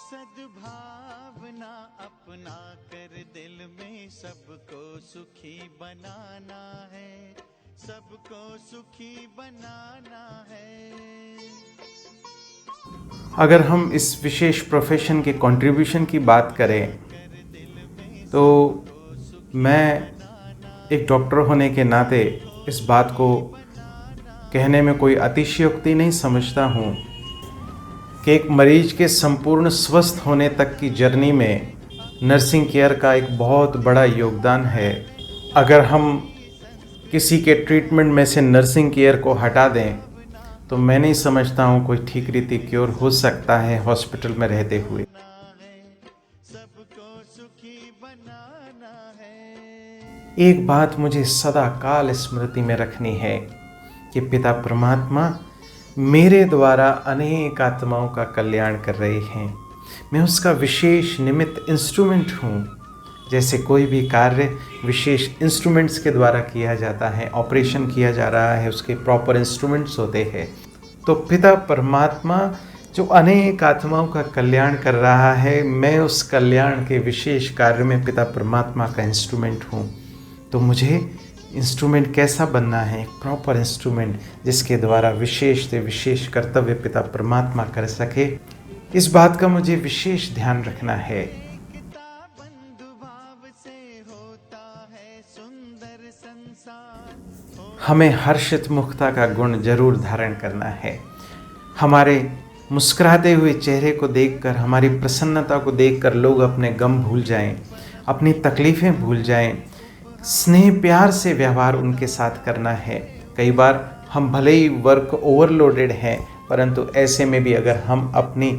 सद्भावना अपना कर दिल में सबको सुखी बनाना है, सबको सुखी बनाना है। अगर हम इस विशेष प्रोफेशन के कंट्रीब्यूशन की बात करें तो मैं एक डॉक्टर होने के नाते इस बात को कहने में कोई अतिशयोक्ति नहीं समझता हूँ कि एक मरीज के संपूर्ण स्वस्थ होने तक की जर्नी में नर्सिंग केयर का एक बहुत बड़ा योगदान है। अगर हम किसी के ट्रीटमेंट में से नर्सिंग केयर को हटा दें तो मैं नहीं समझता हूँ कोई ठीक रीति क्योर हो सकता है हॉस्पिटल में रहते हुए। एक बात मुझे सदा काल स्मृति में रखनी है कि पिता परमात्मा मेरे द्वारा अनेक आत्माओं का कल्याण कर रहे हैं। मैं उसका विशेष निमित्त इंस्ट्रूमेंट हूँ। जैसे कोई भी कार्य विशेष इंस्ट्रूमेंट्स के द्वारा किया जाता है, ऑपरेशन किया जा रहा है, उसके प्रॉपर इंस्ट्रूमेंट्स होते हैं। तो पिता परमात्मा जो अनेक आत्माओं का कल्याण कर रहा है, मैं उस कल्याण के विशेष कार्य में पिता परमात्मा का इंस्ट्रूमेंट हूँ। तो मुझे इंस्ट्रूमेंट कैसा बनना है? एक प्रॉपर इंस्ट्रूमेंट जिसके द्वारा विशेष से विशेष कर्तव्य पिता परमात्मा कर सके। इस बात का मुझे विशेष ध्यान रखना है। हमें हर्षित मुखता का गुण जरूर धारण करना है। हमारे मुस्कुराते हुए चेहरे को देखकर, हमारी प्रसन्नता को देखकर लोग अपने गम भूल जाएं, अपनी तकलीफ़ें भूल जाएं। स्नेह प्यार से व्यवहार उनके साथ करना है। कई बार हम भले ही वर्क ओवरलोडेड हैं, परंतु ऐसे में भी अगर हम अपनी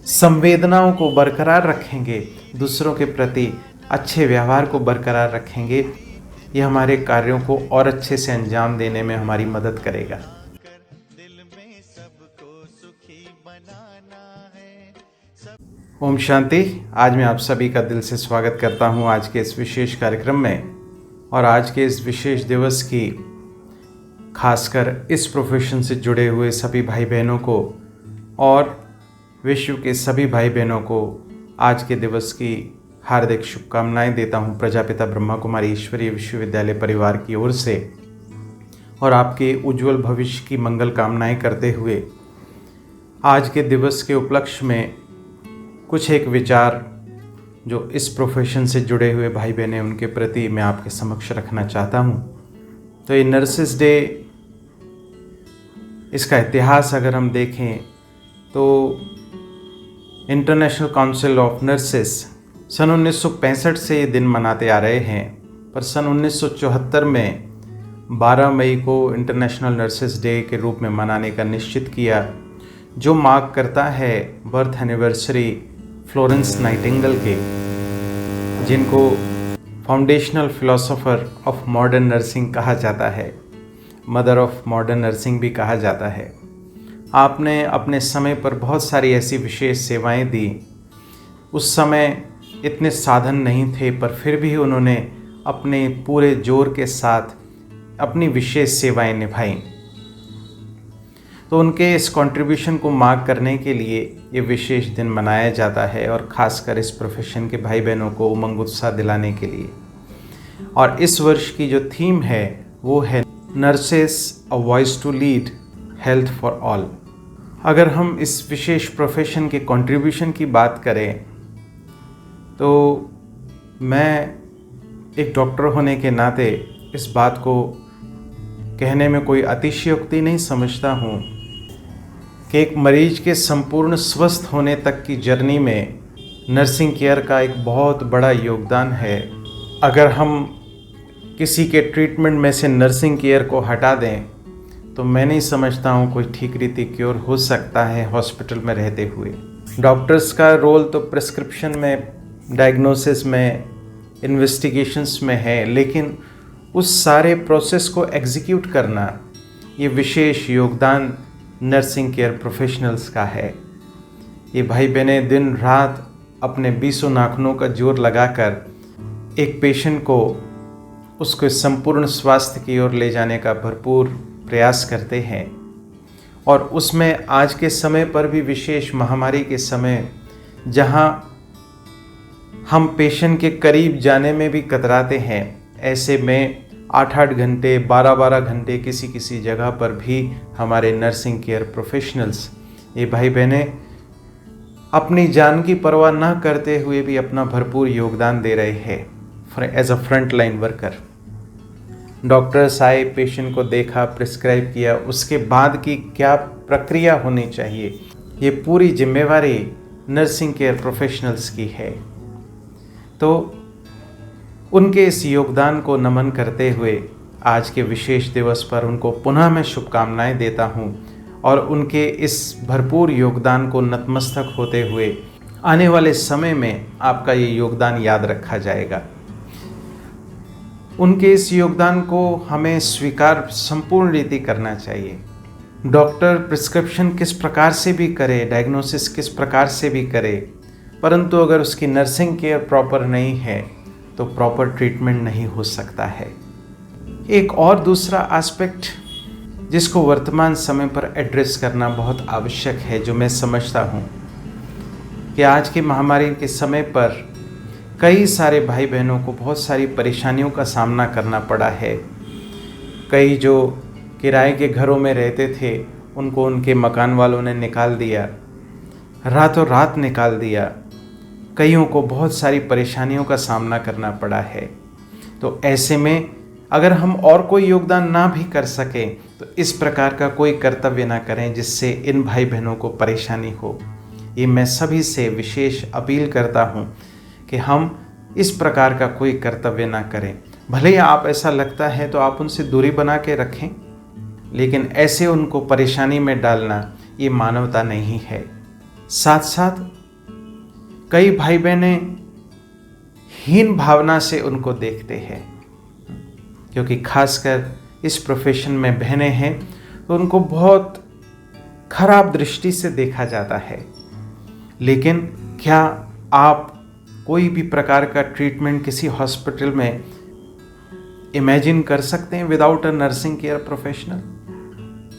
संवेदनाओं को बरकरार रखेंगे, दूसरों के प्रति अच्छे व्यवहार को बरकरार रखेंगे, ये हमारे कार्यों को और अच्छे से अंजाम देने में हमारी मदद करेगा। ओम शांति। आज मैं आप सभी का दिल से स्वागत करता हूँ आज के इस विशेष कार्यक्रम में। और आज के इस विशेष दिवस की खासकर इस प्रोफेशन से जुड़े हुए सभी भाई बहनों को और विश्व के सभी भाई बहनों को आज के दिवस की हार्दिक शुभकामनाएं देता हूं प्रजापिता ब्रह्मा कुमारी ईश्वरीय विश्वविद्यालय परिवार की ओर से, और आपके उज्जवल भविष्य की मंगल कामनाएं करते हुए आज के दिवस के उपलक्ष्य में कुछ एक विचार जो इस प्रोफेशन से जुड़े हुए भाई बहनें उनके प्रति मैं आपके समक्ष रखना चाहता हूं। तो ये नर्सेस डे, इसका इतिहास अगर हम देखें तो इंटरनेशनल काउंसिल ऑफ नर्सेस सन 1965 से ये दिन मनाते आ रहे हैं, पर सन 1974 में 12 मई को इंटरनेशनल नर्सेस डे के रूप में मनाने का निश्चित किया, जो मार्क करता है बर्थ एनिवर्सरी फ्लोरेंस नाइटिंगेल के, जिनको foundational philosopher of modern nursing कहा जाता है, मदर ऑफ मॉडर्न नर्सिंग भी कहा जाता है। आपने अपने समय पर बहुत सारी ऐसी विशेष सेवाएं दी। उस समय इतने साधन नहीं थे, पर फिर भी उन्होंने अपने पूरे जोर के साथ अपनी विशेष सेवाएं निभाई। तो उनके इस कंट्रीब्यूशन को मार्क करने के लिए ये विशेष दिन मनाया जाता है, और ख़ासकर इस प्रोफेशन के भाई बहनों को उमंग उत्साह दिलाने के लिए। और इस वर्ष की जो थीम है वो है nurses a voice to lead, health for all. अगर हम इस विशेष प्रोफेशन के कंट्रीब्यूशन की बात करें तो मैं एक डॉक्टर होने के नाते इस बात को कहने में कोई अतिशयोक्ति नहीं समझता हूँ कि एक मरीज के संपूर्ण स्वस्थ होने तक की जर्नी में नर्सिंग केयर का एक बहुत बड़ा योगदान है। अगर हम किसी के ट्रीटमेंट में से नर्सिंग केयर को हटा दें तो मैं नहीं समझता हूँ कोई ठीक रीति क्योर हो सकता है हॉस्पिटल में रहते हुए। डॉक्टर्स का रोल तो प्रिस्क्रिप्शन में, डायग्नोसिस में, इन्वेस्टिगेशंस में है, लेकिन उस सारे प्रोसेस को एग्जीक्यूट करना, ये विशेष योगदान नर्सिंग केयर प्रोफेशनल्स का है। ये भाई बहनें दिन रात अपने 20 नाखूनों का जोर लगाकर एक पेशेंट को उसके संपूर्ण स्वास्थ्य की ओर ले जाने का भरपूर प्रयास करते हैं। और उसमें आज के समय पर भी, विशेष महामारी के समय, जहां हम पेशेंट के करीब जाने में भी कतराते हैं, ऐसे में 8-8 घंटे 12-12 घंटे किसी किसी जगह पर भी हमारे नर्सिंग केयर प्रोफेशनल्स, ये भाई बहनें अपनी जान की परवाह न करते हुए भी अपना भरपूर योगदान दे रहे हैं as a front line worker. Doctors आए, पेशेंट को देखा, प्रिस्क्राइब किया, उसके बाद की क्या प्रक्रिया होनी चाहिए, ये पूरी जिम्मेवारी नर्सिंग केयर प्रोफेशनल्स की है। तो उनके इस योगदान को नमन करते हुए आज के विशेष दिवस पर उनको पुनः मैं शुभकामनाएं देता हूं और उनके इस भरपूर योगदान को नतमस्तक होते हुए आने वाले समय में आपका ये योगदान याद रखा जाएगा। उनके इस योगदान को हमें स्वीकार संपूर्ण रीति करना चाहिए। डॉक्टर प्रिस्क्रिप्शन किस प्रकार से भी करे, डायग्नोसिस किस प्रकार से भी करे, परंतु अगर उसकी नर्सिंग केयर प्रॉपर नहीं है तो प्रॉपर ट्रीटमेंट नहीं हो सकता है। एक और दूसरा एस्पेक्ट जिसको वर्तमान समय पर एड्रेस करना बहुत आवश्यक है, जो मैं समझता हूँ कि आज की महामारी के समय पर कई सारे भाई बहनों को बहुत सारी परेशानियों का सामना करना पड़ा है। कई जो किराए के घरों में रहते थे उनको उनके मकान वालों ने निकाल दिया, रातों रात निकाल दिया। कईयों को बहुत सारी परेशानियों का सामना करना पड़ा है। तो ऐसे में अगर हम और कोई योगदान ना भी कर सकें तो इस प्रकार का कोई कर्तव्य ना करें जिससे इन भाई बहनों को परेशानी हो। ये मैं सभी से विशेष अपील करता हूँ कि हम इस प्रकार का कोई कर्तव्य ना करें। भले ही आप ऐसा लगता है तो आप उनसे दूरी बना के रखें, लेकिन ऐसे उनको परेशानी में डालना ये मानवता नहीं है। साथ साथ कई भाई बहनें हीन भावना से उनको देखते हैं, क्योंकि खासकर इस प्रोफेशन में बहनें हैं तो उनको बहुत खराब दृष्टि से देखा जाता है। लेकिन क्या आप कोई भी प्रकार का ट्रीटमेंट किसी हॉस्पिटल में इमेजिन कर सकते हैं without a nursing care professional?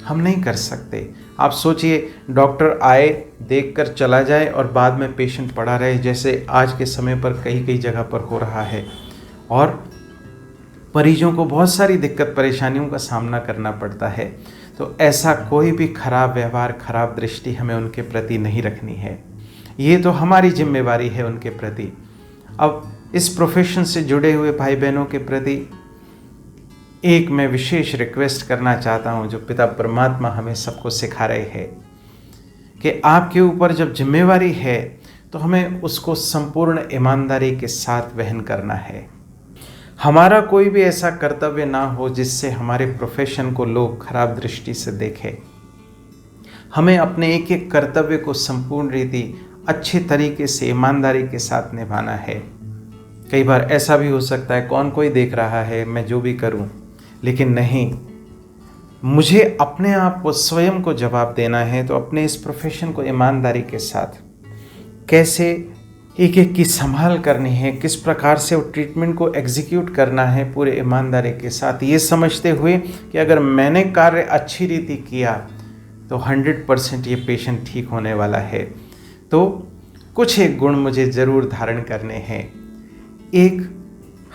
हम नहीं कर सकते। आप सोचिए, डॉक्टर आए, देखकर चला जाए और बाद में पेशेंट पड़ा रहे, जैसे आज के समय पर कई जगह पर हो रहा है, और मरीजों को बहुत सारी दिक्कत परेशानियों का सामना करना पड़ता है। तो ऐसा कोई भी खराब व्यवहार, खराब दृष्टि हमें उनके प्रति नहीं रखनी है। ये तो हमारी जिम्मेवारी है उनके प्रति। अब इस प्रोफेशन से जुड़े हुए भाई बहनों के प्रति एक मैं विशेष रिक्वेस्ट करना चाहता हूँ, जो पिता परमात्मा हमें सबको सिखा रहे हैं कि आपके ऊपर जब जिम्मेवारी है तो हमें उसको संपूर्ण ईमानदारी के साथ वहन करना है। हमारा कोई भी ऐसा कर्तव्य ना हो जिससे हमारे प्रोफेशन को लोग खराब दृष्टि से देखें। हमें अपने एक एक कर्तव्य को संपूर्ण रीति अच्छे तरीके से ईमानदारी के साथ निभाना है। कई बार ऐसा भी हो सकता है कौन कोई देख रहा है, मैं जो भी करूं, लेकिन नहीं, मुझे अपने आप को, स्वयं को जवाब देना है। तो अपने इस प्रोफेशन को ईमानदारी के साथ कैसे एक एक की संभाल करनी है, किस प्रकार से वो ट्रीटमेंट को एग्जीक्यूट करना है पूरे ईमानदारी के साथ, ये समझते हुए कि अगर मैंने कार्य अच्छी रीति किया तो 100% ये पेशेंट ठीक होने वाला है। तो कुछ एक गुण मुझे ज़रूर धारण करने हैं। एक,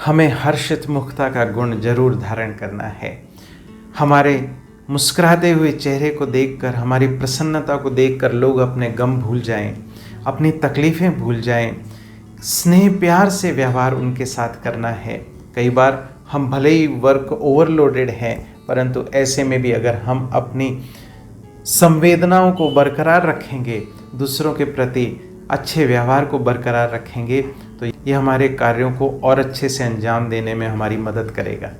हमें हर्षित मुखता का गुण जरूर धारण करना है। हमारे मुस्कुराते हुए चेहरे को देखकर, हमारी प्रसन्नता को देखकर लोग अपने गम भूल जाएं, अपनी तकलीफ़ें भूल जाएं। स्नेह प्यार से व्यवहार उनके साथ करना है। कई बार हम भले ही वर्क ओवरलोडेड हैं, परंतु ऐसे में भी अगर हम अपनी संवेदनाओं को बरकरार रखेंगे, दूसरों के प्रति अच्छे व्यवहार को बरकरार रखेंगे, तो ये हमारे कार्यों को और अच्छे से अंजाम देने में हमारी मदद करेगा।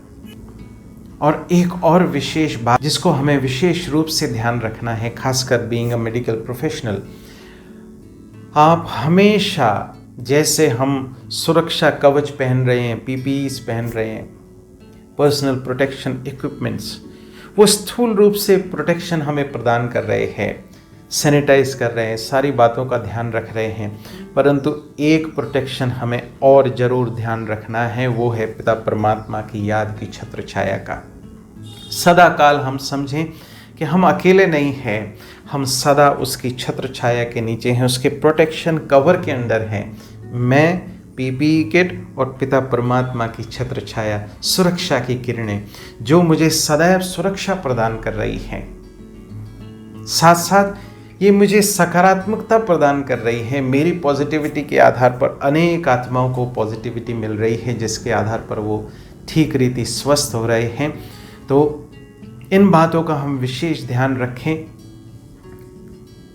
और एक और विशेष बात जिसको हमें विशेष रूप से ध्यान रखना है, खासकर बीइंग अ मेडिकल प्रोफेशनल, आप हमेशा, जैसे हम सुरक्षा कवच पहन रहे हैं, पीपीईस पहन रहे हैं, पर्सनल प्रोटेक्शन इक्विपमेंट्स, वो स्थूल रूप से प्रोटेक्शन हमें प्रदान कर रहे हैं, सैनिटाइज कर रहे हैं, सारी बातों का ध्यान रख रहे हैं, परंतु एक प्रोटेक्शन हमें और ज़रूर ध्यान रखना है, वो है पिता परमात्मा की याद की छत्र छाया का। सदा काल हम समझें कि हम अकेले नहीं हैं, हम सदा उसकी छत्र छाया के नीचे हैं, उसके प्रोटेक्शन कवर के अंदर हैं। मैं पीपीई किट और पिता परमात्मा की छत्र छाया, सुरक्षा की किरणें जो मुझे सदैव सुरक्षा प्रदान कर रही हैं, साथ साथ ये मुझे सकारात्मकता प्रदान कर रही है। मेरी पॉजिटिविटी के आधार पर अनेक आत्माओं को पॉजिटिविटी मिल रही है, जिसके आधार पर वो ठीक रीति स्वस्थ हो रहे हैं। तो इन बातों का हम विशेष ध्यान रखें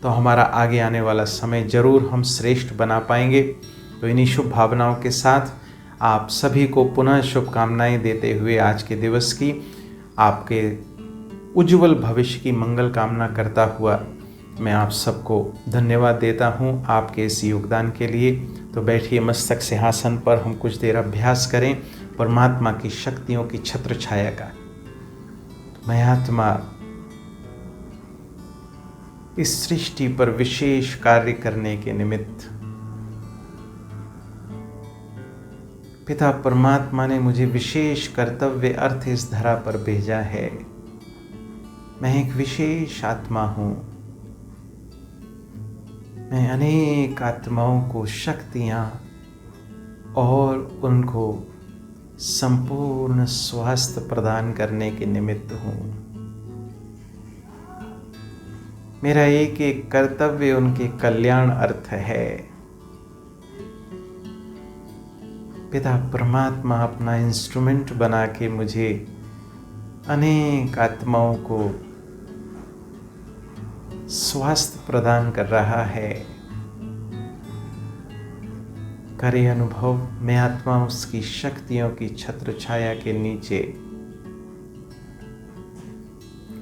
तो हमारा आगे आने वाला समय जरूर हम श्रेष्ठ बना पाएंगे। तो इन्हीं शुभ भावनाओं के साथ आप सभी को पुनः शुभकामनाएं देते हुए आज के दिवस की आपके उज्जवल भविष्य की मंगल कामना करता हुआ मैं आप सबको धन्यवाद देता हूं आपके इस योगदान के लिए। तो बैठिए मस्तक सिंहासन पर, हम कुछ देर अभ्यास करें परमात्मा की शक्तियों की छत्र छाया का। मैं आत्मा इस सृष्टि पर विशेष कार्य करने के निमित्त पिता परमात्मा ने मुझे विशेष कर्तव्य अर्थ इस धरा पर भेजा है। मैं एक विशेष आत्मा हूं। मैं अनेक आत्माओं को शक्तियां और उनको संपूर्ण स्वास्थ्य प्रदान करने के निमित्त हूं। मेरा एक एक कर्तव्य उनके कल्याण अर्थ है। पिता परमात्मा अपना इंस्ट्रूमेंट बना के मुझे अनेक आत्माओं को स्वास्थ्य प्रदान कर रहा है। करे अनुभव, मैं आत्मा उसकी शक्तियों की छत्र छाया के नीचे,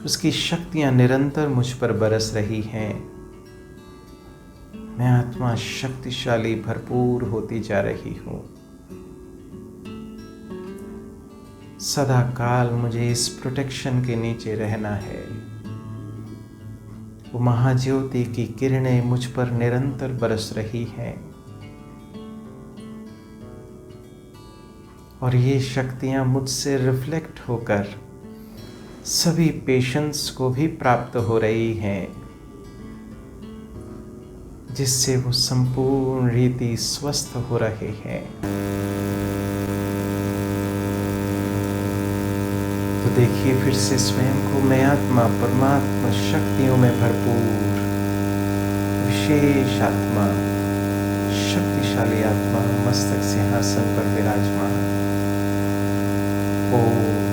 उसकी शक्तियां निरंतर मुझ पर बरस रही हैं। मैं आत्मा शक्तिशाली भरपूर होती जा रही हूं। सदा काल मुझे इस प्रोटेक्शन के नीचे रहना है। वो महाज्योति की किरणें मुझ पर निरंतर बरस रही हैं और ये शक्तियां मुझसे रिफ्लेक्ट होकर सभी पेशेंट्स को भी प्राप्त हो रही हैं, जिससे वो संपूर्ण रीति स्वस्थ हो रहे हैं। तो देखिए फिर से स्वयं को, मैं आत्मा परमात्मा शक्तियों में भरपूर विशेष आत्मा, शक्तिशाली आत्मा मस्तक सिंहासन पर विराजमान। ओम